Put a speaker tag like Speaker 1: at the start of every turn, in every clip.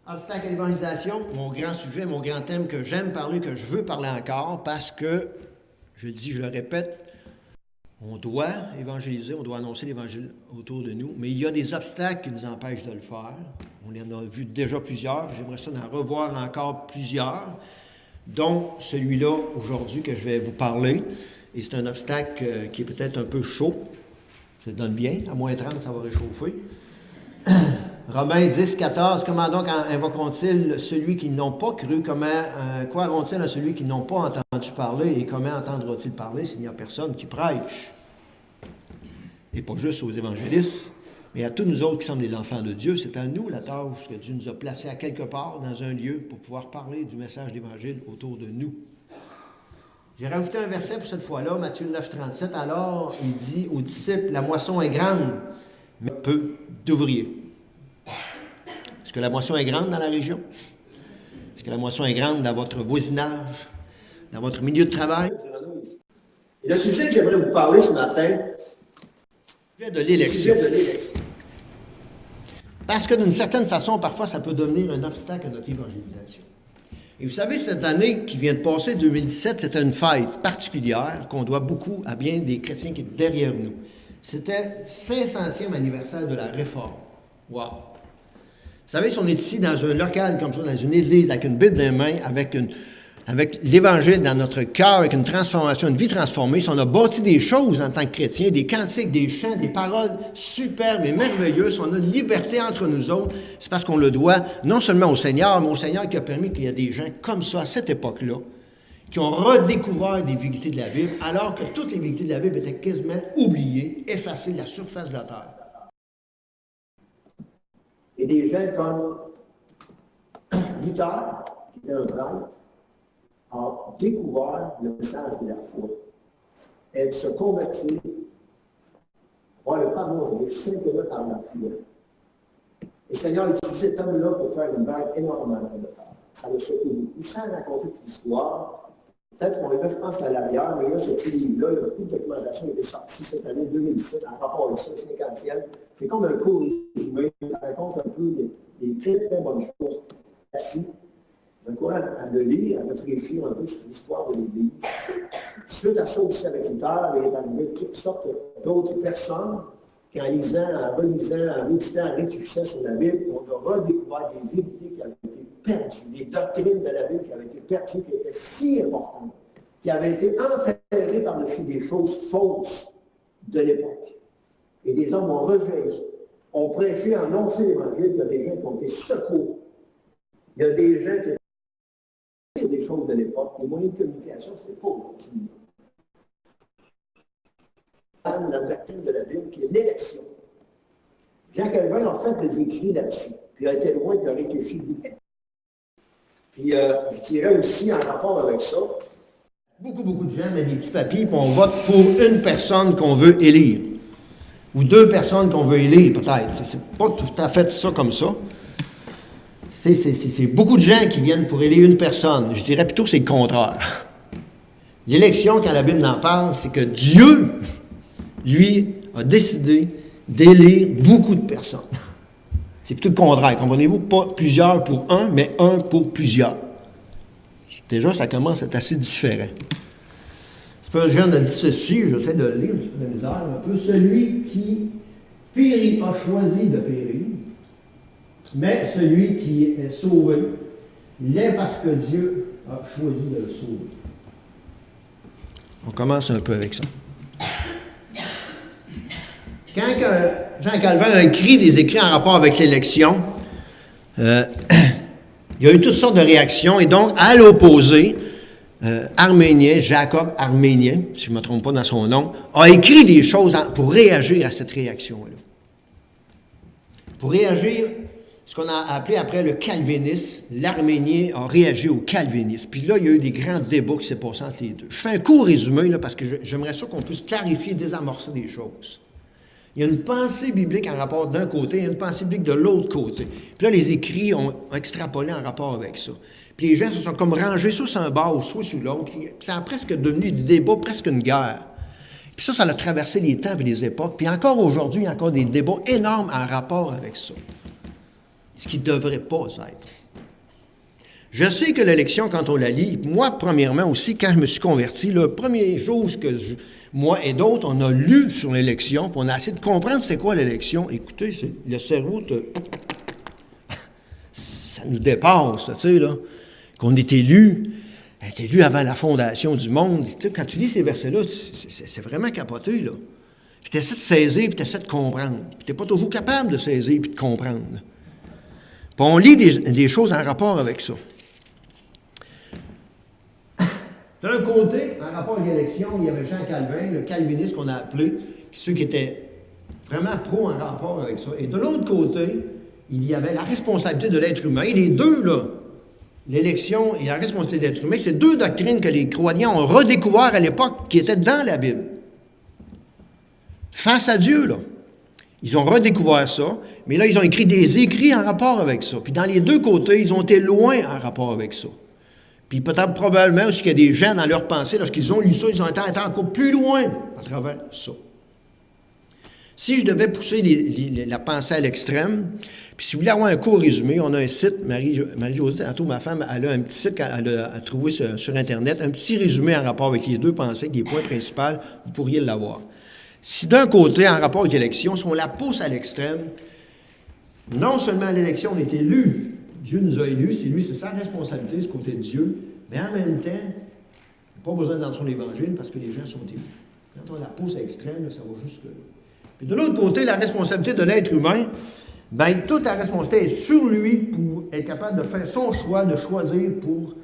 Speaker 1: Obstacle à l'évangélisation, mon grand sujet, mon grand thème que j'aime parler, que je veux parler encore, parce que, je le dis, je le répète, on doit évangéliser, on doit annoncer l'évangile autour de nous, mais il y a des obstacles qui nous empêchent de le faire. On en a vu déjà plusieurs, j'aimerais ça en revoir encore plusieurs, dont celui-là aujourd'hui que je vais vous parler. Et c'est un obstacle qui est peut-être un peu chaud. Ça donne bien, à moins 30, ça va réchauffer. Romains 10, 14, comment donc invoqueront-ils celui qui n'ont pas cru? Comment croiront-ils à celui qui n'ont pas entendu parler? Et comment entendront-ils parler s'il n'y a personne qui prêche? Et pas juste aux évangélistes, mais à tous nous autres qui sommes des enfants de Dieu. C'est à nous la tâche que Dieu nous a placés à quelque part dans un lieu pour pouvoir parler du message de l'Évangile autour de nous. J'ai rajouté un verset pour cette fois-là, Matthieu 9, 37. Alors, il dit aux disciples, la moisson est grande, mais peu d'ouvriers. Est-ce que la moisson est grande dans la région? Est-ce que la moisson est grande dans votre voisinage, dans votre milieu de travail?
Speaker 2: Et le sujet que j'aimerais vous parler ce matin,
Speaker 1: de l'élection.
Speaker 2: c'est le sujet de l'élection.
Speaker 1: Parce que d'une certaine façon, parfois, ça peut devenir un obstacle à notre évangélisation. Et vous savez, cette année qui vient de passer, 2017, c'était une fête particulière qu'on doit beaucoup à bien des chrétiens qui étaient derrière nous. C'était le 500e anniversaire de la Réforme. Wow! Vous savez, si on est ici dans un local comme ça, dans une église, avec une Bible dans les mains, avec l'Évangile dans notre cœur, avec une transformation, une vie transformée, si on a bâti des choses en tant que chrétiens, des cantiques, des chants, des paroles superbes et merveilleuses, si on a une liberté entre nous autres, c'est parce qu'on le doit non seulement au Seigneur, mais au Seigneur qui a permis qu'il y ait des gens comme ça, à cette époque-là, qui ont redécouvert des vérités de la Bible, alors que toutes les vérités de la Bible étaient quasiment oubliées, effacées de la surface de la terre.
Speaker 2: Et des gens comme Luther, qui était un prêtre, a découvert le message de la foi. Elle se convertit, voir le pardon de Dieu simplement par la foi. Et le Seigneur a utilisé cet homme-là pour faire une vague énormément de terre. Ça m'a choqué beaucoup. Sans raconter toute l'histoire, peut-être qu'on est là, je pense, à l'arrière, mais là, ce petit livre-là, il y a beaucoup de documentation qui était sortie cette année 2017 en rapport avec ça, 50e. C'est comme un cours résumé, ça raconte un peu des très, très bonnes choses là-dessus. Je vous encourage à le lire, à réfléchir un peu sur l'histoire de l'Église. Suite à ça aussi avec Luther, il est arrivé toutes sortes d'autres personnes qui, en lisant, en relisant, en méditant, en réfléchissant sur la Bible, on a redécouvert des vérités qui avaient été perdues, des doctrines de la Bible qui avaient été perdues, qui étaient si importantes, qui avaient été enterrées par-dessus des choses fausses de l'époque. Et des hommes ont rejailli, ont prêché, annoncé l'Évangile, il y a des gens qui ont été secourus. Il y a des gens qui des choses de l'époque, les moyens de communication, c'est pas aujourd'hui. La doctrine de la Bible, qui est l'élection. Jean Calvin a fait des écrits là-dessus, puis il a été loin de réfléchir beaucoup. Puis je dirais aussi en rapport avec ça,
Speaker 1: beaucoup de gens mettent des petits papiers, puis on vote pour une personne qu'on veut élire. Ou deux personnes qu'on veut élire, peut-être. C'est pas tout à fait ça comme ça. C'est beaucoup de gens qui viennent pour élire une personne. Je dirais plutôt que c'est le contraire. L'élection, quand la Bible en parle, c'est que Dieu, lui, a décidé d'élire beaucoup de personnes. C'est plutôt le contraire, comprenez-vous? Pas plusieurs pour un, mais un pour plusieurs. Déjà, ça commence à être assez différent. Spurgeon a dit ceci, j'essaie de le lire, c'est de la misère un peu. Celui qui périt a choisi de périr. Mais celui qui est sauvé, l'est parce que Dieu a choisi de le sauver. On commence un peu avec ça. Quand Jean Calvin a écrit des écrits en rapport avec l'élection, il y a eu toutes sortes de réactions. Et donc, à l'opposé, Arménien, Jacob Arménien, si je ne me trompe pas dans son nom, a écrit des choses pour réagir à cette réaction-là. Pour réagir, ce qu'on a appelé après le calvinisme, l'Arménien a réagi au calvinisme. Puis là, il y a eu des grands débats qui s'est passés entre les deux. Je fais un court résumé, là, parce que j'aimerais ça qu'on puisse clarifier, désamorcer des choses. Il y a une pensée biblique en rapport d'un côté et une pensée biblique de l'autre côté. Puis là, les écrits ont extrapolé en rapport avec ça. Puis les gens se sont comme rangés soit sur un bord, soit sur l'autre. Ça a presque devenu des débats, presque une guerre. Puis ça a traversé les temps et les époques. Puis encore aujourd'hui, il y a encore des débats énormes en rapport avec ça. ce qui ne devrait pas être. Je sais que l'élection, quand on la lit, moi, premièrement aussi, quand je me suis converti, la première chose que moi et d'autres, on a lu sur l'élection, puis on a essayé de comprendre c'est quoi l'élection. Écoutez, le cerveau, ça nous dépasse, tu sais, là, qu'on est élu avant la fondation du monde. Tu sais, quand tu lis ces versets-là, c'est vraiment capoté, là. Puis tu essaies de saisir, puis tu essaies de comprendre. Puis tu n'es pas toujours capable de saisir puis de comprendre. Puis on lit des choses en rapport avec ça. D'un côté, en rapport avec l'élection, il y avait Jean Calvin, le calviniste qu'on a appelé, ceux qui étaient vraiment pro en rapport avec ça. Et de l'autre côté, il y avait la responsabilité de l'être humain. Et les deux, là, l'élection et la responsabilité de l'être humain, c'est deux doctrines que les croyants ont redécouvert à l'époque, qui étaient dans la Bible. Face à Dieu, là. Ils ont redécouvert ça, mais là, ils ont écrit des écrits en rapport avec ça. Puis dans les deux côtés, ils ont été loin en rapport avec ça. Puis peut-être probablement aussi qu'il y a des gens dans leur pensée, lorsqu'ils ont lu ça, ils ont été encore plus loin à travers ça. Si je devais pousser la pensée à l'extrême, puis si vous voulez avoir un court résumé, on a un site, Marie-Josée, tantôt ma femme, elle a un petit site qu'elle a trouvé sur Internet, un petit résumé en rapport avec les deux pensées, des points principaux, vous pourriez l'avoir. Si d'un côté, en rapport avec l'élection, si on la pousse à l'extrême, non seulement à l'élection, on est élu, Dieu nous a élus, c'est sa responsabilité, ce côté de Dieu, mais en même temps, pas besoin d'entrer l'Évangile parce que les gens sont élus. Quand on la pousse à l'extrême, ça va jusque là. Puis de l'autre côté, la responsabilité de l'être humain, bien, toute la responsabilité est sur lui pour être capable de faire son choix, de choisir pour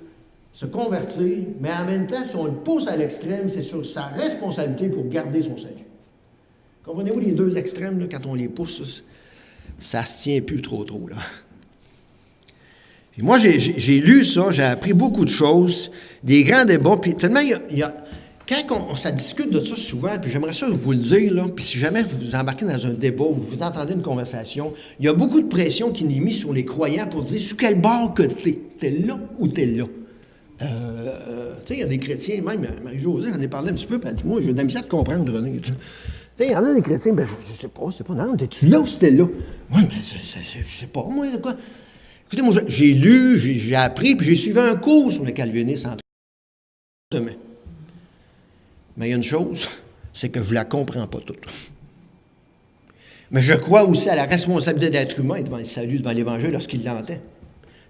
Speaker 1: se convertir, mais en même temps, si on le pousse à l'extrême, c'est sur sa responsabilité pour garder son salut. Comprenez-vous les deux extrêmes, là, quand on les pousse, ça ne se tient plus trop, là. Et moi, j'ai lu ça, j'ai appris beaucoup de choses, des grands débats, puis tellement quand ça discute de ça souvent, puis j'aimerais ça vous le dire, là, puis si jamais vous embarquez dans un débat ou vous entendez une conversation, il y a beaucoup de pression qui est mise sur les croyants pour dire sur quel bord que t'es. T'es là ou t'es là? Tu sais, il y a des chrétiens, même Marie-Josée en a parlé un petit peu, puis elle dit, moi, j'ai de la misère de comprendre, René. Tu sais, il y en a des chrétiens, ben, je sais pas, non, t'es-tu là ou c'était là? Oui, mais je sais pas, moi, quoi. Écoutez, moi, j'ai lu, j'ai appris, puis j'ai suivi un cours sur le calvinisme en Mais il y a une chose, c'est que je ne la comprends pas toute. Mais je crois aussi à la responsabilité d'être humain devant le salut, devant l'Évangile lorsqu'il l'entend.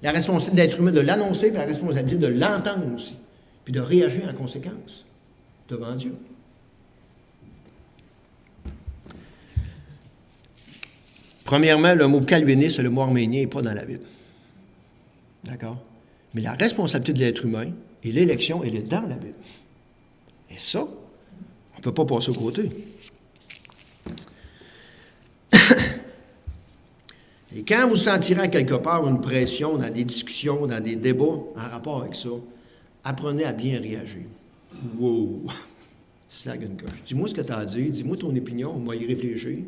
Speaker 1: La responsabilité d'être humain de l'annoncer, puis la responsabilité de l'entendre aussi, puis de réagir en conséquence devant Dieu. Premièrement, le mot calviniste et le mot arménien n'est pas dans la Bible. D'accord? Mais la responsabilité de l'être humain et l'élection, elle est dans la Bible. Et ça, on ne peut pas passer au côté. Et quand vous sentirez quelque part une pression dans des discussions, dans des débats en rapport avec ça, apprenez à bien réagir. Wow! Slag une coche. Dis-moi ce que tu as à dire, dis-moi ton opinion, on va y réfléchir.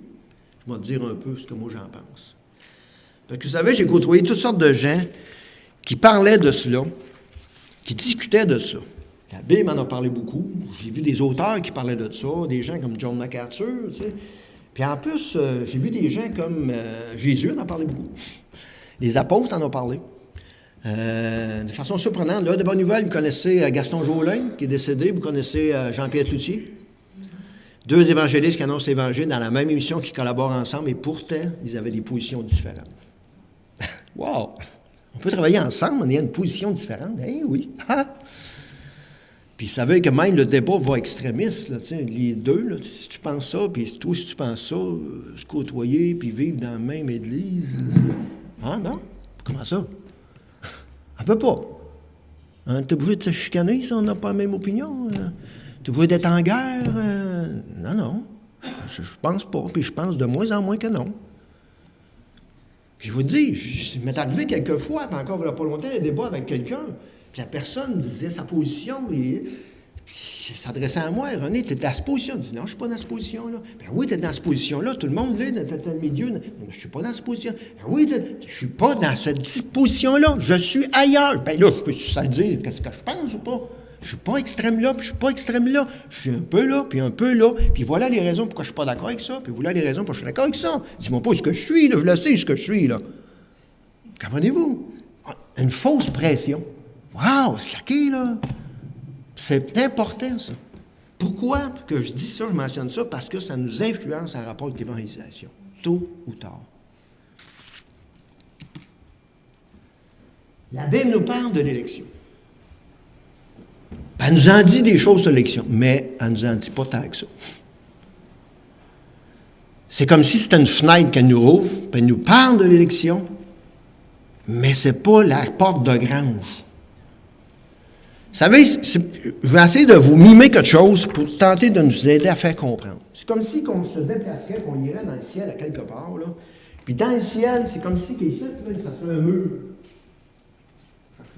Speaker 1: Je vais te dire un peu ce que moi j'en pense. Parce que vous savez, j'ai côtoyé toutes sortes de gens qui parlaient de cela, qui discutaient de ça. La Bible m'en a parlé beaucoup. J'ai vu des auteurs qui parlaient de ça, des gens comme John MacArthur, tu sais. Puis en plus, j'ai vu des gens comme Jésus en a parlé beaucoup. Les apôtres en ont parlé. De façon surprenante, là, de bonnes nouvelles, vous connaissez Gaston Jolin, qui est décédé, vous connaissez Jean-Pierre Cloutier. Deux évangélistes qui annoncent l'Évangile dans la même émission, qui collaborent ensemble, et pourtant, ils avaient des positions différentes. Wow! On peut travailler ensemble, on a une position différente. Eh oui! Puis vous savez que même le débat va extrémiste, là, les deux, là, si tu penses ça, puis toi, si tu penses ça, se côtoyer, puis vivre dans la même église. Ah non? Comment ça? On peut pas. Hein, t'es obligé de se chicaner si on n'a pas la même opinion. T'es obligé d'être en guerre. Non. Je pense pas, puis je pense de moins en moins que non. Puis je vous dis, il m'est arrivé quelques fois, puis encore il n'y a pas longtemps, un débat avec quelqu'un. Puis la personne disait sa position, et s'adressait à moi. René, tu es dans cette position. Je dis, non, je ne suis pas dans cette position-là. Ben oui, tu es dans cette position-là. Tout le monde, là, dans le milieu. Non, je ne suis pas dans cette position. Ben oui, je ne suis pas dans cette position-là. Je suis ailleurs. Ben là, je peux ça dire qu'est-ce que je pense ou pas. Je ne suis pas extrême là, puis je ne suis pas extrême là. Je suis un peu là, puis un peu là. Puis voilà les raisons pourquoi je ne suis pas d'accord avec ça. Puis voilà les raisons pourquoi je suis d'accord avec ça. Dis-moi pas ce que je suis, là. Je le sais, ce que je suis, là. Comprenez-vous? Une fausse pression. Wow, c'est claqué, là. C'est important, ça. Pourquoi que je dis ça, je mentionne ça? Parce que ça nous influence en rapport avec l'évangélisation, tôt ou tard. La Bible nous parle de l'élection. Elle nous en dit des choses sur l'élection, mais elle ne nous en dit pas tant que ça. C'est comme si c'était une fenêtre qu'elle nous rouvre, puis elle nous parle de l'élection, mais ce n'est pas la porte de grange. Vous savez, je vais essayer de vous mimer quelque chose pour tenter de nous aider à faire comprendre. C'est comme si on se déplacerait, qu'on irait dans le ciel à quelque part, là. Puis dans le ciel, c'est comme si ici, ça serait un mur.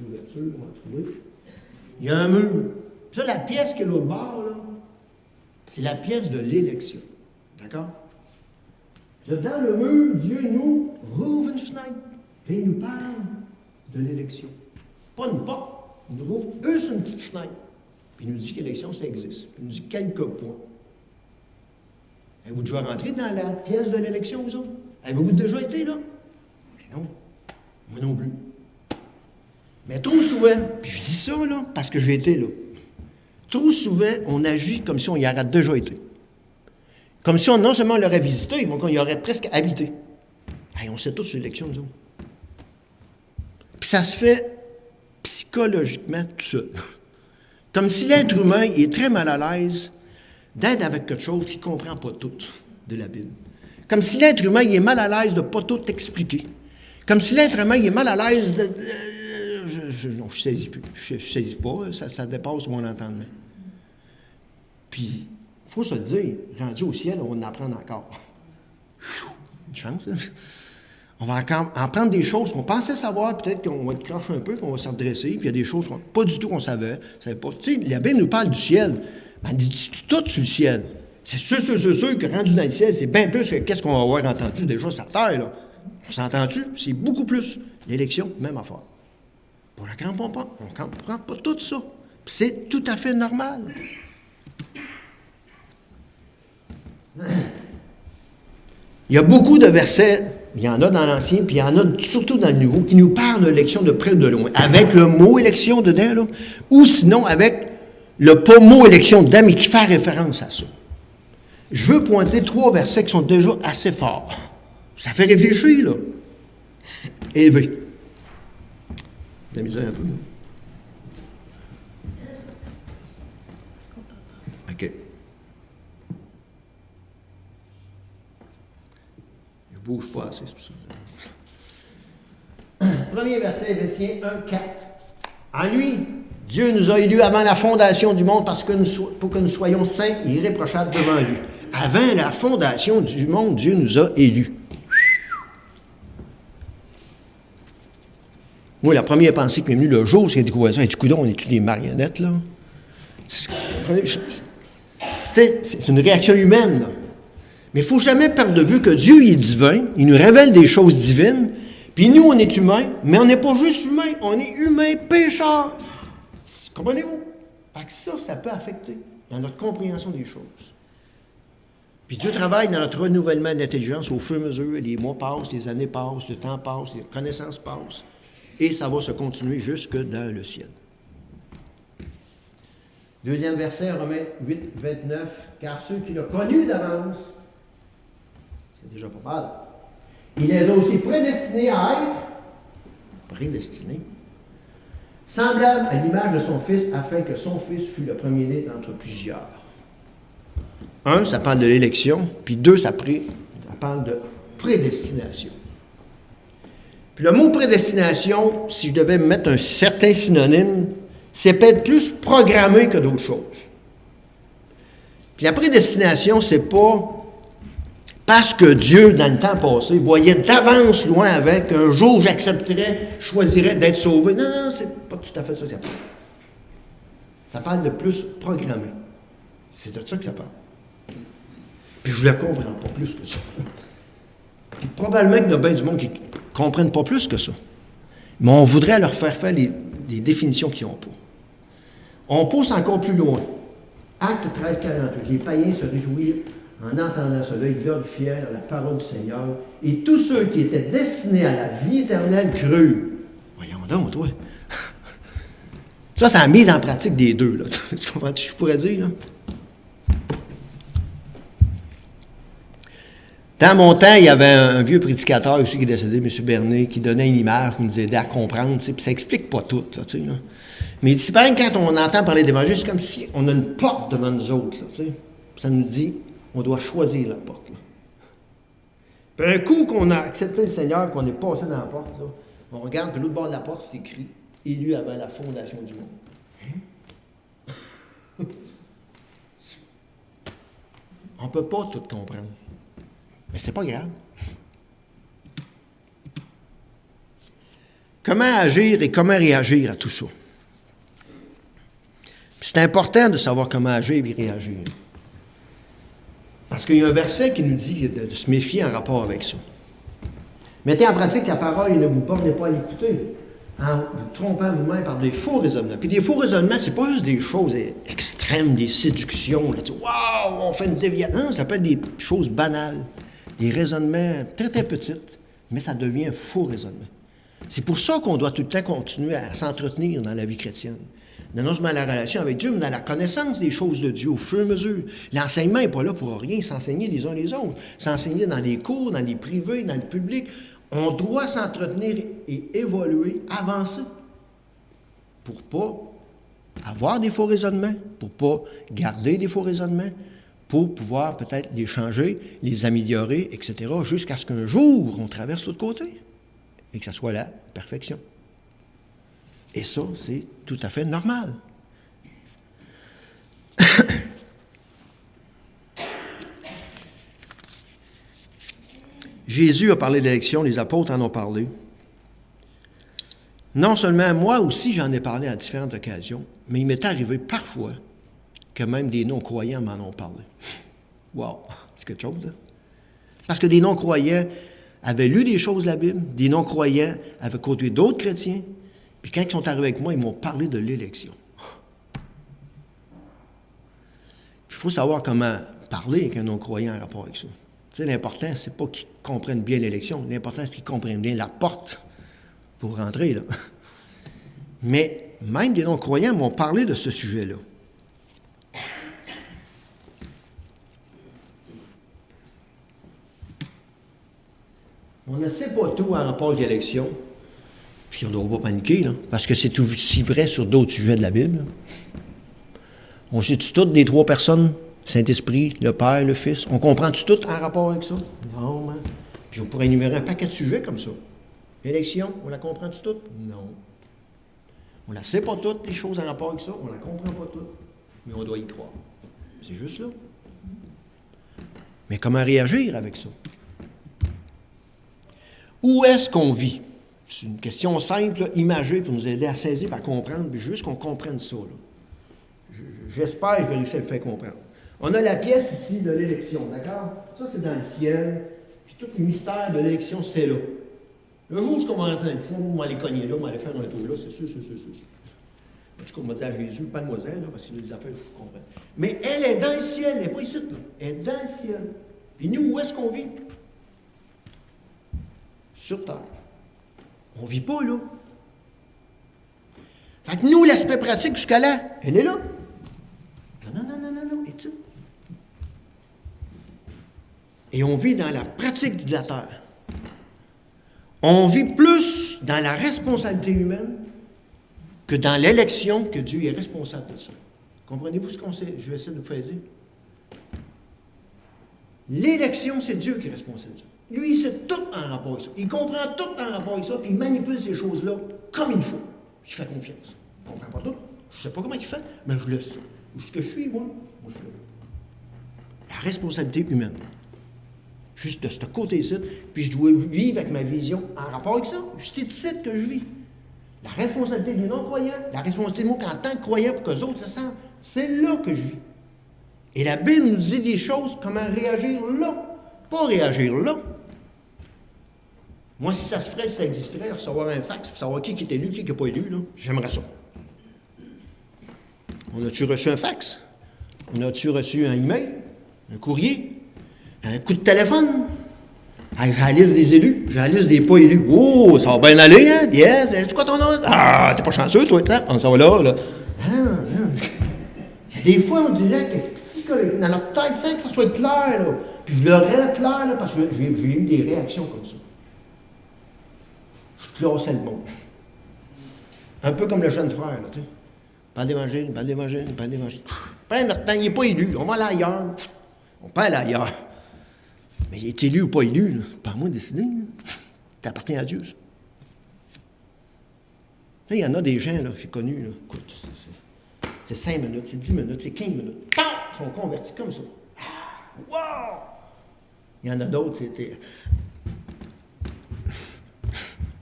Speaker 1: L'ouverture, on va trouver. Il y a un mur. Ça, la pièce qui est l'autre bord, là, c'est la pièce de l'élection. D'accord? Dans le mur, Dieu nous rouvre une fenêtre. Et il nous parle de l'élection. Pas une porte. Il nous rouvre juste une petite fenêtre. Puis il nous dit que l'élection, ça existe. Puis il nous dit quelques points. Avez-vous déjà rentré dans la pièce de l'élection, vous autres? Avez-vous déjà été là? Mais non. Moi non plus. Mais trop souvent, puis je dis ça là, parce que j'ai été là, trop souvent, on agit comme si on y aurait déjà été. Comme si on non seulement l'aurait visité, mais qu'on y aurait presque habité. Hey, on sait tous sur l'élection, nous autres. Puis ça se fait psychologiquement tout seul. Comme si l'être humain est très mal à l'aise d'être avec quelque chose qu'il ne comprend pas tout de la Bible. Comme si l'être humain est mal à l'aise de ne pas tout expliquer. Comme si l'être humain est mal à l'aise de je ne saisis plus. Je ne saisis pas, ça dépasse mon entendement. Puis, il faut se le dire, rendu au ciel, on va en apprendre encore. Une chance, hein? On va encore en prendre des choses qu'on pensait savoir, peut-être qu'on va être croche un peu, qu'on va se redresser, puis il y a des choses pas du tout qu'on savait pas. Tu sais, la Bible nous parle du ciel. Elle dit tout sur le ciel. C'est sûr que rendu dans le ciel, c'est bien plus que qu'est-ce qu'on va avoir entendu déjà sur la terre, là. On s'entend-tu? C'est beaucoup plus. L'élection, même affaire. On ne comprend pas. On ne comprend pas tout ça. Puis c'est tout à fait normal. Il y a beaucoup de versets, il y en a dans l'Ancien, puis il y en a surtout dans le Nouveau, qui nous parlent de l'élection de près ou de loin, avec le mot élection dedans, là, ou sinon avec le pas mot élection dedans, mais qui fait référence à ça. Je veux pointer 3 versets qui sont déjà assez forts. Ça fait réfléchir, là. C'est élevé. De la misère un peu. OK. Je ne bouge pas assez, c'est pour ça. Premier verset, Éphésiens 1, 4. En lui, Dieu nous a élus avant la fondation du monde pour que nous soyons saints et irréprochables devant lui. Avant la fondation du monde, Dieu nous a élus. Moi, la première pensée qui m'est venue le jour où j'ai découvert ça, j'ai dit, coudonc, on est-tu des marionnettes, là? C'est une réaction humaine, là. Mais il ne faut jamais perdre de vue que Dieu est divin, il nous révèle des choses divines, puis nous, on est humains, mais on n'est pas juste humains, on est humains pécheurs. Comprenez-vous? Fait que ça peut affecter dans notre compréhension des choses. Puis Dieu travaille dans notre renouvellement de l'intelligence au fur et à mesure, les mois passent, les années passent, le temps passe, les connaissances passent. Et ça va se continuer jusque dans le ciel. Deuxième verset, Romains 8, 29. Car ceux qu'il a connus d'avance, c'est déjà pas mal, il les a aussi prédestinés à être semblables à l'image de son Fils, afin que son Fils fût le premier-né d'entre plusieurs. 1, ça parle de l'élection, puis 2, ça parle de prédestination. Puis le mot prédestination, si je devais mettre un certain synonyme, c'est peut-être plus programmé que d'autres choses. Puis la prédestination, c'est pas parce que Dieu, dans le temps passé, voyait d'avance loin avec qu'un jour j'accepterais, je choisirais d'être sauvé. Non, c'est pas tout à fait ça que ça parle. Ça parle de plus programmé. C'est de ça que ça parle. Puis je ne le comprends pas plus que ça. Puis probablement qu'il y a bien du monde qui ne comprennent pas plus que ça. Mais on voudrait leur faire des définitions qu'ils n'ont pas. On pousse encore plus loin. Acte 13, 48. Les païens se en entendant cela, ils glorifièrent la parole du Seigneur, et tous ceux qui étaient destinés à la vie éternelle crurent. Voyons donc, toi. Ça, c'est la mise en pratique des deux, là. Tu comprends ce que je pourrais dire, là? Dans mon temps, il y avait un vieux prédicateur aussi qui est décédé, M. Bernet, qui donnait une image pour nous aider à comprendre, puis ça n'explique pas tout, là, tu sais, là. Mais il dit, pareil, quand on entend parler d'évangile, c'est comme si on a une porte devant nous autres, là, tu sais. Ça nous dit, on doit choisir la porte, là. Puis un coup qu'on a accepté le Seigneur, qu'on est passé dans la porte, là, on regarde, puis l'autre bord de la porte, c'est écrit, élu avant la fondation du monde. Hein? On ne peut pas tout comprendre. Mais c'est pas grave. Comment agir et comment réagir à tout ça? Puis c'est important de savoir comment agir et réagir. Parce qu'il y a un verset qui nous dit de se méfier en rapport avec ça. Mettez en pratique la parole et ne vous bornez pas à l'écouter, en vous trompant vous-même par des faux raisonnements. Puis des faux raisonnements, c'est pas juste des choses extrêmes, des séductions. Là, tu vois, waouh, on fait une déviation. Non, ça peut être des choses banales. Des raisonnements très, très petits, mais ça devient un faux raisonnement. C'est pour ça qu'on doit tout le temps continuer à s'entretenir dans la vie chrétienne. Non seulement la relation avec Dieu, mais dans la connaissance des choses de Dieu, au fur et à mesure. L'enseignement n'est pas là pour rien, s'enseigner les uns les autres. S'enseigner dans des cours, dans des privés, dans le public. On doit s'entretenir et évoluer, avancer, pour ne pas avoir des faux raisonnements, pour ne pas garder des faux raisonnements, pour pouvoir peut-être les changer, les améliorer, etc., jusqu'à ce qu'un jour, on traverse l'autre côté et que ça soit la perfection. Et ça, c'est tout à fait normal. Jésus a parlé d'élection, les apôtres en ont parlé. Non seulement moi aussi, j'en ai parlé à différentes occasions, mais il m'est arrivé parfois que même des non-croyants m'en ont parlé. Wow! C'est quelque chose, hein? Parce que des non-croyants avaient lu des choses de la Bible, des non-croyants avaient côtoyé d'autres chrétiens, puis quand ils sont arrivés avec moi, ils m'ont parlé de l'élection. Il faut savoir comment parler avec un non-croyant en rapport avec ça. Tu sais, l'important, c'est pas qu'ils comprennent bien l'élection, l'important, c'est qu'ils comprennent bien la porte pour rentrer, là. Mais même des non-croyants m'ont parlé de ce sujet-là. On ne sait pas tout en rapport avec l'élection, puis on ne doit pas paniquer, là, parce que c'est aussi vrai sur d'autres sujets de la Bible. Là. On sait-tu tout des trois personnes, Saint-Esprit, le Père, le Fils? On comprend-tu tout en rapport avec ça? Non, hein? Puis on pourrait énumérer un paquet de sujets comme ça. L'élection, on la comprend-tu toute? Non. On ne la sait pas toutes, les choses en rapport avec ça, on ne la comprend pas toutes, mais on doit y croire. C'est juste là. Mais comment réagir avec ça? Où est-ce qu'on vit? C'est une question simple, là, imagée, pour nous aider à saisir, à comprendre, puis juste qu'on comprenne ça. Là. J'espère que je vais réussir à le faire comprendre. On a la pièce ici de l'élection, d'accord? Ça, c'est dans le ciel, puis tous les mystères de l'élection, c'est là. Le jour où on va rentrer dans le ciel, on va aller cogner là, on va aller faire un tour là, c'est sûr. En tout cas, on va dire à Jésus, mademoiselle, là, parce qu'il y a des affaires, il faut comprendre. Mais elle est dans le ciel, elle n'est pas ici, là. Elle est dans le ciel. Puis nous, où est-ce qu'on vit? Sur terre. On ne vit pas là. Fait que nous, l'aspect pratique jusqu'à là, elle est là. Non, étude. Et on vit dans la pratique de la terre. On vit plus dans la responsabilité humaine que dans l'élection que Dieu est responsable de ça. Comprenez-vous ce qu'on sait? Je vais essayer de vous faire dire. L'élection, c'est Dieu qui est responsable de ça. Lui, il sait tout en rapport avec ça. Il comprend tout en rapport avec ça, puis il manipule ces choses-là comme il faut. Il fait confiance. Il ne comprend pas tout. Je ne sais pas comment il fait, mais je le sais. Où est-ce que je suis, moi? Moi, je suis là. La responsabilité humaine. Juste de ce côté-ci, puis je dois vivre avec ma vision en rapport avec ça. C'est ici que je vis. La responsabilité des non-croyants, la responsabilité de moi en tant que croyant pour qu'eux autres se sentent, c'est là que je vis. Et la Bible nous dit des choses, comment réagir là, pas réagir là. Moi, si ça se ferait, si ça existerait, recevoir un fax pour savoir qui est élu, qui n'est pas élu, là, j'aimerais ça. On a-tu reçu un fax? On a-tu reçu un email? Un courrier? Un coup de téléphone. J'ai la liste des élus, j'ai la liste des pas élus. Oh, ça va bien aller, hein? Yes, c'est quoi ton nom? Ah, t'es pas chanceux, toi, ça? On s'en va là. Des fois, on dirait que c'est petit, dans notre tête, sans que ça soit clair, là. Puis je le rends clair, là, parce que j'ai eu des réactions comme ça. Je classais le monde. Un peu comme le jeune frère, là, tu sais. Parle d'évangile, parle d'évangile, parle d'évangile. Prends notre temps, il n'est pas élu. On va aller ailleurs. On peut aller ailleurs. Mais il est élu ou pas élu, là. Pas à moi de décider. Ça appartient à Dieu, ça. Là, il y en a des gens, là, j'ai connus, là. Écoute, c'est 5 minutes, c'est 10 minutes, c'est 15 minutes. Ils sont convertis comme ça. Wow! Il y en a d'autres, c'était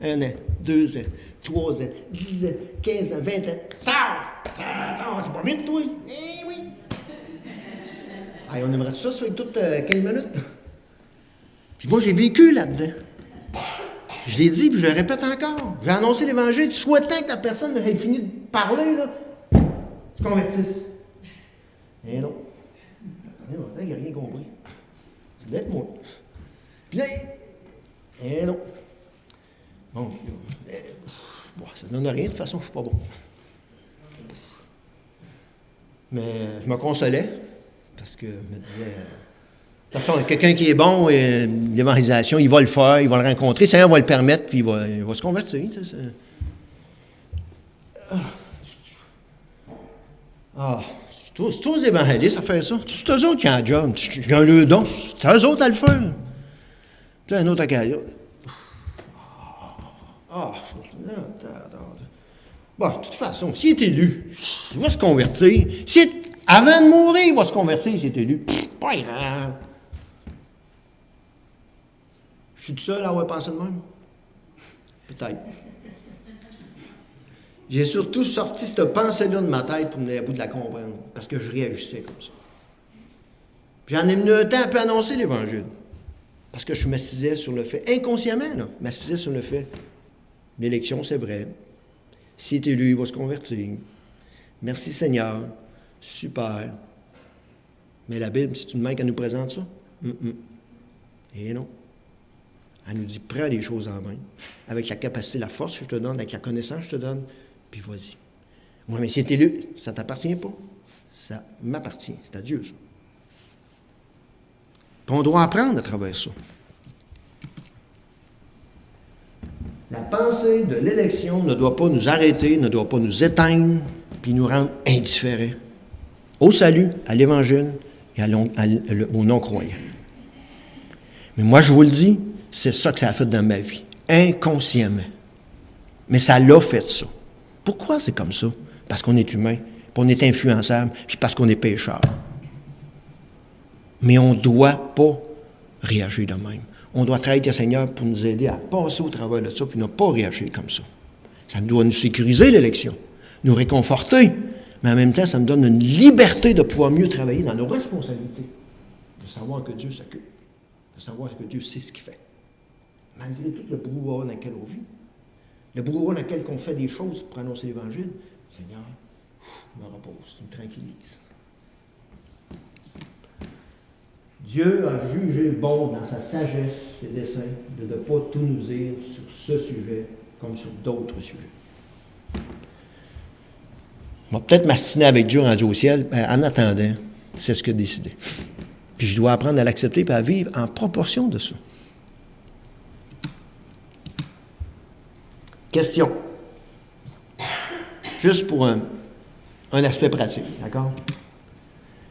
Speaker 1: 1 an, 2 ans, 3 ans, 10 ans, 15 ans, 20 ans. T'es pas vite, toi? Eh oui! Hey, on aimerait ça fait toutes 15 minutes? Puis moi, j'ai vécu là-dedans. Je l'ai dit, puis je le répète encore. J'ai annoncé l'Évangile, souhaitant que la personne ait fini de parler, là, se convertisse. Eh non. Eh non, il n'a rien compris. C'est d'être moi. Puis là, eh non. Bon, ça ne donne rien, de toute façon, je ne suis pas bon. Mais je me consolais, parce que je me disais, de toute façon, quelqu'un qui est bon, l'évangélisation, il va le faire, il va le rencontrer, le Seigneur va le permettre, puis il va se convertir. C'est tous les évangélistes à faire ça. C'est eux autres qui ont un job. Ils ont le don. C'est eux autres à le faire. Puis là, un autre occasion. Bon, de toute façon, s'il est élu, il va se convertir. Avant de mourir, il va se convertir s'il est élu. Pas grave. Je suis tout seul à avoir pensé de même? Peut-être. J'ai surtout sorti cette pensée-là de ma tête pour me à bout de la comprendre, parce que je réagissais comme ça. J'en ai mis un temps à peu annoncer l'Évangile, parce que je m'assisais sur le fait, inconsciemment, là, m'assisais sur le fait. L'élection, c'est vrai. S'il est élu, il va se convertir. Merci Seigneur. Super. Mais la Bible, c'est une main qui nous présente ça? Et non. Elle nous dit, prends les choses en main. Avec la capacité, la force que je te donne, avec la connaissance que je te donne, puis vas-y. Oui, mais si tu es élu, ça ne t'appartient pas. Ça m'appartient. C'est à Dieu, ça. Puis on doit apprendre à travers ça. La pensée de l'élection ne doit pas nous arrêter, ne doit pas nous éteindre, puis nous rendre indifférents au salut, à l'Évangile et aux non-croyants. Mais moi, je vous le dis, c'est ça que ça a fait dans ma vie, inconsciemment. Mais ça l'a fait, ça. Pourquoi c'est comme ça? Parce qu'on est humain, puis on est influençable, puis parce qu'on est pécheur. Mais on ne doit pas réagir de même. On doit travailler avec le Seigneur pour nous aider à passer au travers de ça, puis ne pas réagir comme ça. Ça doit nous sécuriser, l'élection, nous réconforter, mais en même temps, ça nous donne une liberté de pouvoir mieux travailler dans nos responsabilités, de savoir que Dieu s'occupe, de savoir que Dieu sait ce qu'il fait. Malgré tout le brouhaha dans lequel on vit, le brouhaha dans lequel on fait des choses pour annoncer l'Évangile, Seigneur, je me repose, tu me tranquillises. Dieu a jugé bon dans sa sagesse et dessein de ne pas tout nous dire sur ce sujet comme sur d'autres sujets. On va peut-être m'astiner avec Dieu rendu au ciel, mais en attendant, c'est ce que décidé. Puis je dois apprendre à l'accepter et à vivre en proportion de ça. Question. Juste pour un aspect pratique, d'accord?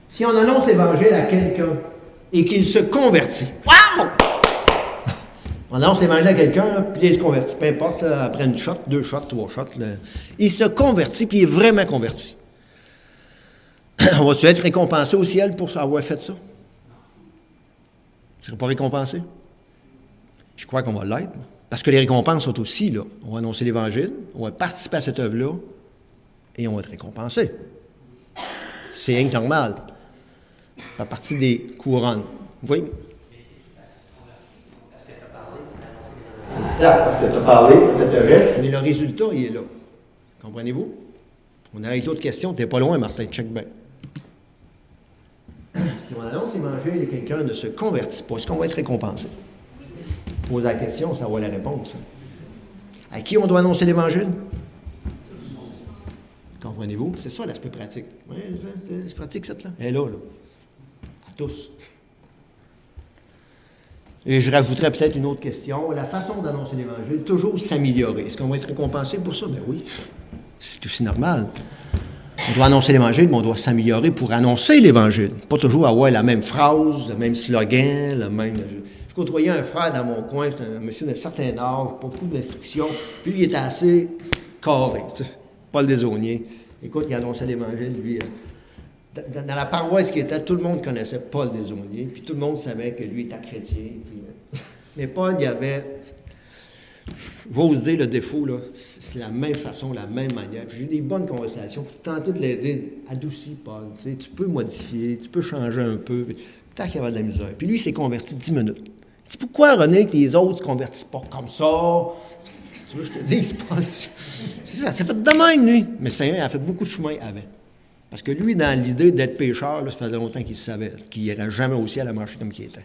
Speaker 1: Si on annonce l'Évangile à quelqu'un et qu'il se convertit, wow! On annonce l'Évangile à quelqu'un, là, puis il se convertit. Peu importe, là, après une shot, 2 shots, 3 shots, là, il se convertit, puis il est vraiment converti. On va-tu être récompensé au ciel pour avoir fait ça? Tu ne serais pas récompensé? Je crois qu'on va l'être. Parce que les récompenses sont aussi là. On va annoncer l'Évangile, on va participer à cette œuvre-là, et on va être récompensé. C'est rien que normal. Ça fait partie des couronnes. Oui? Exact, parce que tu as parlé, tu as fait un geste, mais le résultat, il est là. Comprenez-vous? On arrête l'autre question, tu n'es pas loin, Martin, check bien. Si on annonce l'Évangile et quelqu'un ne se convertit pas, est-ce qu'on va être récompensé? Pose la question, ça va la réponse. À qui on doit annoncer l'Évangile? Comprenez-vous? C'est ça l'aspect pratique. Oui, c'est pratique, cette là. Elle est là. À tous. Et je rajouterais peut-être une autre question. La façon d'annoncer l'Évangile, toujours s'améliorer. Est-ce qu'on va être récompensé pour ça? Ben oui. C'est aussi normal. On doit annoncer l'Évangile, mais on doit s'améliorer pour annoncer l'Évangile. Pas toujours avoir la même phrase, le même slogan, le même... Je côtoyais un frère dans mon coin, c'est un monsieur d'un certain âge, pas beaucoup d'instructions, puis lui, il était assez carré, tu sais. Paul Desaulniers. Écoute, il annonçait l'Évangile, lui. Dans la paroisse qui était, tout le monde connaissait Paul Desaulniers, puis tout le monde savait que lui était chrétien. Puis, mais Paul, il y avait... J'ose dire le défaut, là, c'est la même façon, la même manière. Puis j'ai eu des bonnes conversations pour tenter de l'aider. Adoucis, Paul, tu sais, tu peux modifier, tu peux changer un peu. Tant qu'il y avait de la misère. Puis lui, il s'est converti 10 minutes. Il dit, pourquoi, René, que les autres ne se convertissent pas comme ça? Qu'est-ce que tu veux que je te dise, Paul? C'est ça, c'est fait de même, lui. Mais Seigneur, il a fait beaucoup de chemin avant. Parce que lui, dans l'idée d'être pécheur, là, ça faisait longtemps qu'il savait, qu'il n'irait jamais au ciel à marcher comme qu'il était.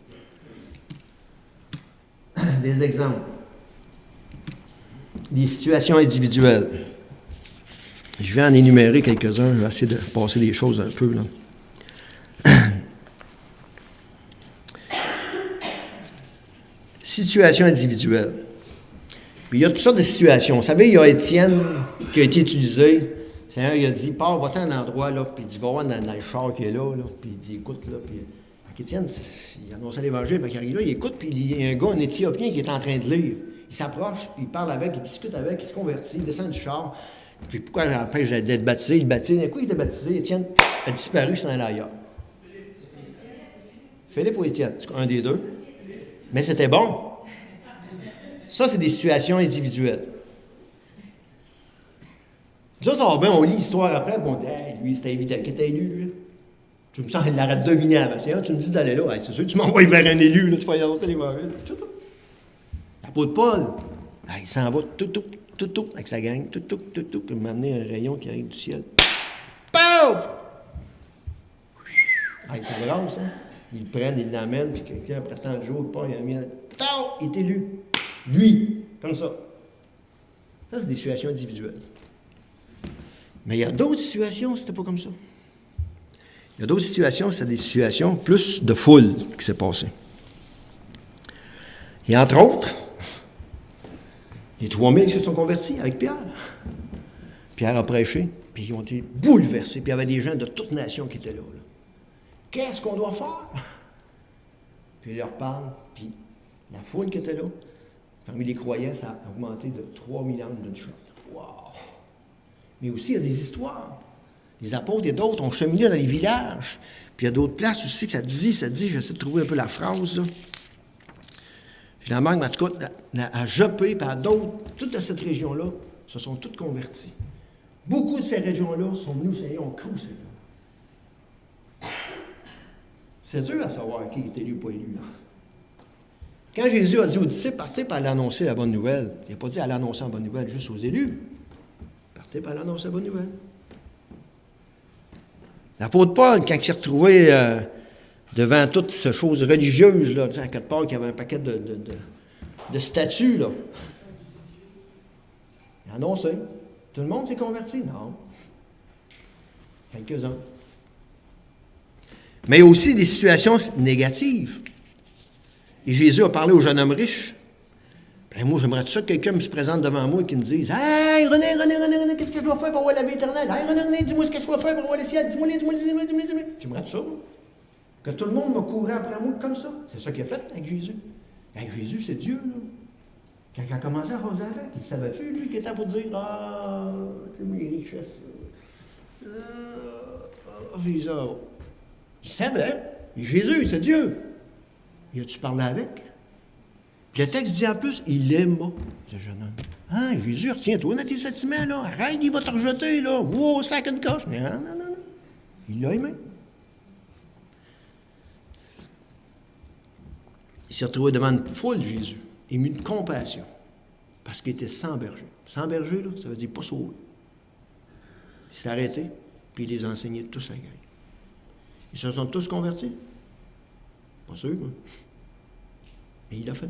Speaker 1: Des exemples. Des situations individuelles. Je vais en énumérer quelques-uns. Je vais essayer de passer les choses un peu, là. Situation individuelle. Puis il y a toutes sortes de situations. Vous savez, il y a Étienne qui a été utilisé. Le Seigneur, il a dit, pars, va-t'en à un endroit, là, puis il dit, va voir dans le char qui est là, puis il dit, écoute, là, puis... Étienne, il annonçait l'Évangile, puis il arrive là, il écoute, puis il y a un gars, un Éthiopien, qui est en train de lire. Il s'approche, puis il parle avec, il discute avec, il se convertit, il descend du char. Puis pourquoi j'empêche d'être baptisé? Il baptise. D'un coup, il était baptisé. Étienne a disparu, c'est dans l'ailleurs. Philippe ou Étienne? C'est un des deux. Mais c'était bon. Ça, c'est des situations individuelles. Nous autres, on lit l'histoire après, puis on dit, hey, lui, c'était évident qu'il était élu, lui. Tu me sens, il l'arrête deviné avant. C'est tu me dis d'aller là. Hey, c'est sûr, tu m'envoies vers un élu, là, tu vas y annoncer l'Évangile. L'apôtre Paul, il s'en va tout, avec sa gang, tout, m'amener un rayon qui arrive du ciel. Paf! C'est brasse, hein? Ils le prennent, ils l'amènent, puis quelqu'un, après tant de jours, il a mis un... Il est élu. Lui, comme ça. Ça, c'est des situations individuelles. Mais il y a d'autres situations, c'était pas comme ça. Il y a d'autres situations, c'est des situations plus de foule qui s'est passé. Et entre autres, les 3000 qui se sont convertis avec Pierre. Pierre a prêché, puis ils ont été bouleversés, puis il y avait des gens de toutes nations qui étaient là. Qu'est-ce qu'on doit faire? Puis il leur parle, puis la foule qui était là, parmi les croyants, ça a augmenté de 3000 âmes d'une shot. Wow! Mais aussi, il y a des histoires. Les apôtres et d'autres ont cheminé dans les villages. Puis il y a d'autres places aussi que ça dit, j'essaie de trouver un peu la phrase, là. Je la manque, mais en tout cas, à Joppé, puis à d'autres, toutes de cette région-là, se sont toutes converties. Beaucoup de ces régions-là sont venues, ont cru, c'est là. C'est dur à savoir qui est élu ou pas élu. Là. Quand Jésus a dit aux disciples, partez pour aller annoncer la bonne nouvelle, il n'a pas dit aller annoncer la bonne nouvelle juste aux élus. Partez pour aller annoncer la bonne nouvelle. L'apôtre Paul, quand il s'est retrouvé devant toutes ces choses religieuses, là, à quelque part, qu'il y avait un paquet de statues, là, il a annoncé. Tout le monde s'est converti? Non. Quelques-uns. Mais il y a aussi des situations négatives. Et Jésus a parlé au jeune homme riche. Ben moi, j'aimerais ça que quelqu'un me se présente devant moi et qu'il me dise « Hey, René, qu'est-ce que je dois faire pour avoir la vie éternelle? Hey, René, dis-moi ce que je dois faire pour avoir le ciel. Dis-moi. J'aimerais ça. Que tout le monde me courait après moi comme ça. C'est ça qu'il a fait avec Jésus. Ben, Jésus, c'est Dieu, là. Quand il a commencé à raser avec, il savait-tu, lui, qui était pour dire « Ah, tu sais, moi, les richesses. Jésus. » Il savait. Et Jésus, c'est Dieu. Il a-tu parlé avec? Puis le texte dit en plus, il l'aima, ce jeune homme. Ah, Jésus, retiens-toi dans tes sentiments, là. Arrête, il va te rejeter, là. Wow, sac une coche. Non. Il l'a aimé. Il s'est retrouvé devant une foule, Jésus, ému de compassion, parce qu'il était sans berger. Sans berger, là, ça veut dire pas sauvé. Il s'est arrêté, puis il les a enseignés tous à la gang. Ils se sont tous convertis? Pas sûr, moi. Mais il l'a fait.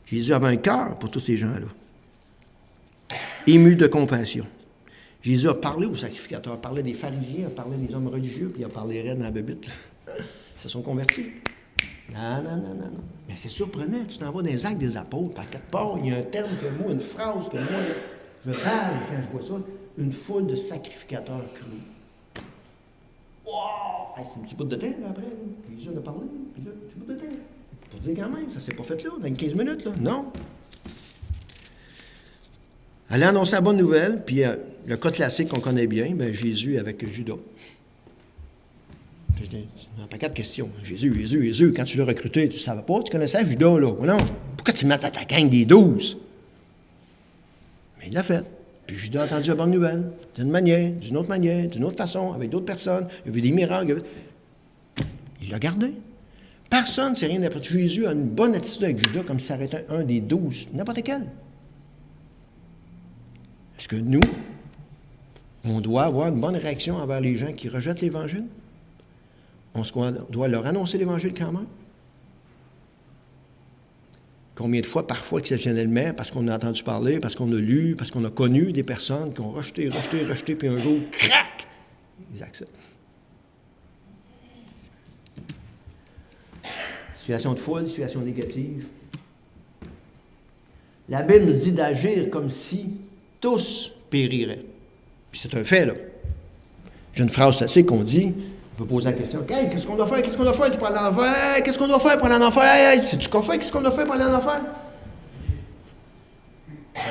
Speaker 1: Jésus avait un cœur pour tous ces gens-là. Ému de compassion. Jésus a parlé aux sacrificateurs, a parlé des pharisiens, a parlé des hommes religieux, puis il a parlé raides dans la bébite. Ils se sont convertis. Non. Mais c'est surprenant. Tu t'en vas dans les actes des apôtres, puis à quelque part, il y a un terme que moi, une phrase que moi, je parle quand je vois ça, une foule de sacrificateurs crus. Wow! Hey, c'est un petit bout de temps, là, après. Là. Jésus en a parlé, puis là, un petit bout de temps. Pour dire quand même, ça ne s'est pas fait là, dans 15 minutes, là. Non. Aller annoncer la bonne nouvelle, puis le cas classique qu'on connaît bien, bien, Jésus avec Judas. Puis un paquet de questions. Jésus, quand tu l'as recruté, tu ne savais pas, tu connaissais Judas, là. Non. Pourquoi tu mets à ta gang des 12? Mais il l'a fait. Puis Judas a entendu la bonne nouvelle, d'une manière, d'une autre manière, d'une autre façon, avec d'autres personnes. Il a vu des miracles. Il l'a gardé. Personne ne sait rien d'après. Jésus a une bonne attitude avec Judas, comme si ça arrêtait un des 12, n'importe quel. Est-ce que nous, on doit avoir une bonne réaction envers les gens qui rejettent l'Évangile? On doit leur annoncer l'Évangile quand même? Combien de fois, parfois exceptionnellement, parce qu'on a entendu parler, parce qu'on a lu, parce qu'on a connu des personnes qui ont rejeté, puis un jour, crac, ils acceptent. Situation de foule, situation négative. La Bible nous dit d'agir comme si tous périraient. Puis c'est un fait, là. J'ai une phrase classique qu'on dit, on peut poser la question, hey, qu'est-ce qu'on doit faire? Qu'est-ce qu'on doit faire pour aller en enfer? Hey, qu'est-ce qu'on doit faire pour aller en enfer? Hey, sais-tu qu'on fait? Qu'est-ce qu'on doit faire pour aller en enfer?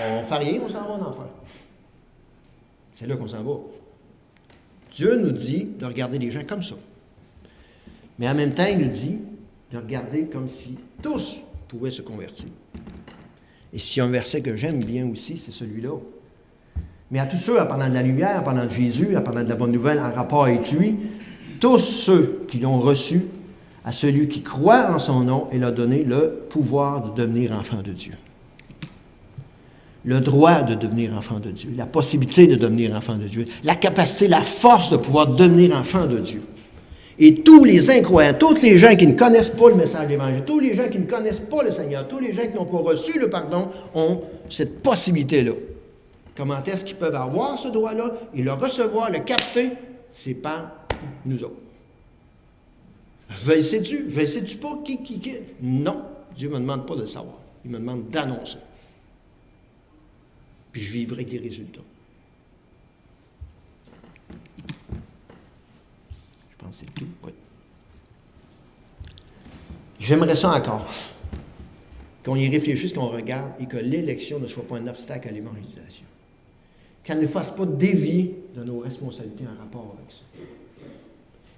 Speaker 1: On ne fait rien, on s'en va en enfer. C'est là qu'on s'en va. Dieu nous dit de regarder les gens comme ça. Mais en même temps, il nous dit de regarder comme si tous pouvaient se convertir. Et s'il y a un verset que j'aime bien aussi, c'est celui-là. Mais à tous ceux, en parlant de la lumière, en parlant de Jésus, en parlant de la bonne nouvelle, en rapport avec lui, tous ceux qui l'ont reçu, à celui qui croit en son nom, il a donné le pouvoir de devenir enfant de Dieu. Le droit de devenir enfant de Dieu, la possibilité de devenir enfant de Dieu, la capacité, la force de pouvoir devenir enfant de Dieu. Et tous les incroyants, tous les gens qui ne connaissent pas le message de l'Évangile, tous les gens qui ne connaissent pas le Seigneur, tous les gens qui n'ont pas reçu le pardon, ont cette possibilité-là. Comment est-ce qu'ils peuvent avoir ce droit-là et le recevoir, le capter? C'est par nous autres. Je le sais-tu pas qui? Non, Dieu ne me demande pas de le savoir. Il me demande d'annoncer. Puis je vivrai avec des résultats. Je pense que c'est tout. Oui. J'aimerais ça encore. Qu'on y réfléchisse, qu'on regarde et que l'élection ne soit pas un obstacle à l'évangélisation. Qu'elle ne fasse pas dévier de nos responsabilités en rapport avec ça.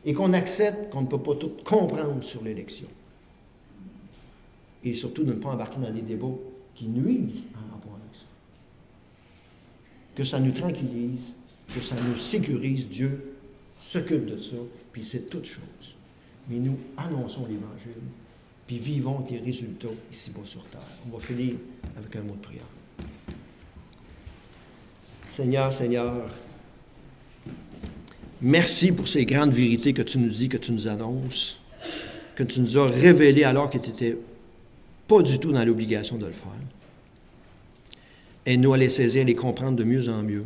Speaker 1: Et qu'on accepte qu'on ne peut pas tout comprendre sur l'élection. Et surtout de ne pas embarquer dans des débats qui nuisent en rapport avec ça. Que ça nous tranquillise, que ça nous sécurise, Dieu s'occupe de ça, puis c'est toute chose. Mais nous annonçons l'Évangile, puis vivons des résultats ici-bas sur terre. On va finir avec un mot de prière. Seigneur, merci pour ces grandes vérités que tu nous dis, que tu nous annonces, que tu nous as révélées alors que tu n'étais pas du tout dans l'obligation de le faire. Aide-nous à les saisir, à les comprendre de mieux en mieux.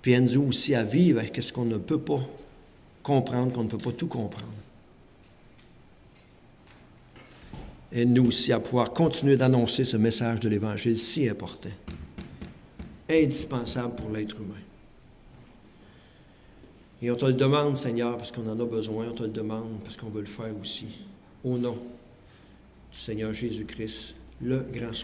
Speaker 1: Puis aide-nous aussi à vivre avec ce qu'on ne peut pas comprendre, qu'on ne peut pas tout comprendre. Aide-nous aussi à pouvoir continuer d'annoncer ce message de l'Évangile si important, indispensable pour l'être humain. Et on te le demande, Seigneur, parce qu'on en a besoin, on te le demande parce qu'on veut le faire aussi. Au nom du Seigneur Jésus-Christ, le grand sauveur.